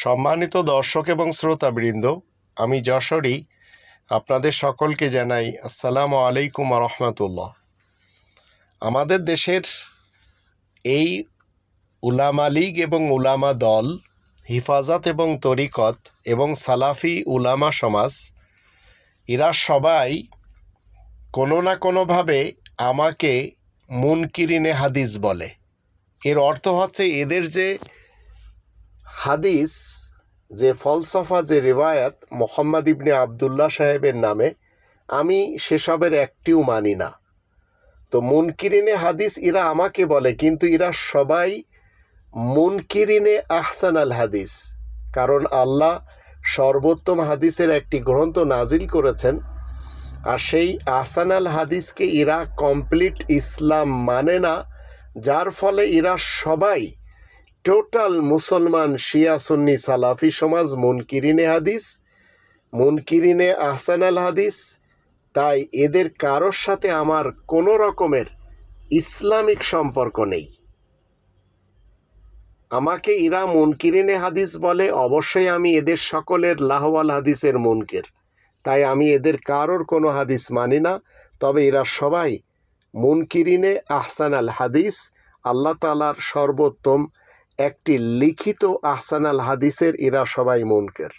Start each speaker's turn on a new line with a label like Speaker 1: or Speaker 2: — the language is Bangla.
Speaker 1: সম্মানিত দর্শক এবং শ্রোতাবৃন্দ, আমি যশোরী আপনাদের সকলকে জানাই আসসালামু আলাইকুম রহমতুল্লাহ। আমাদের দেশের এই উলামা লীগ এবং উলামা দল, হিফাজত এবং তরিকত এবং সালাফি উলামা সমাজ, এরা সবাই কোনো না কোনোভাবে আমাকে মুনকিরিনে হাদিস বলে। এর অর্থ হচ্ছে এদের যে হাদিস, যে ফলসফা, যে রিওয়ায়াত মোহাম্মদ ইবনে আবদুল্লাহ সাহেবের নামে, আমি সেসবের একটিও মানি না। তো মুনকিরিনে হাদিস এরা আমাকে বলে, কিন্তু এরা সবাই মুনকিরিনে আহসান আল হাদিস। কারণ আল্লাহ সর্বোত্তম হাদিসের একটি গ্রন্থ নাজিল করেছেন, আর সেই আহসান আল হাদিসকে এরা কমপ্লিট ইসলাম মানে না, যার ফলে এরা সবাই টোটাল মুসলমান শিয়া সুন্নি সালাফি সমাজ মুনকিরিনে হাদিস, মুনকিরিনে আহসান আল হাদিস। তাই এদের কারোর সাথে আমার কোনো রকমের ইসলামিক সম্পর্ক নেই। আমাকে এরা মুনকিরিনে হাদিস বলে, অবশ্যই আমি এদের সকলের লাহওয়াল হাদিসের মুনকির। তাই আমি এদের কারোর কোনো হাদিস মানি না। তবে এরা সবাই মুনকিরিনে আহসান আল হাদিস, আল্লাহ তাআলার সর্বোত্তম একটি লিখিত আহসান আল হাদিসের এরা সবাই মুনকির।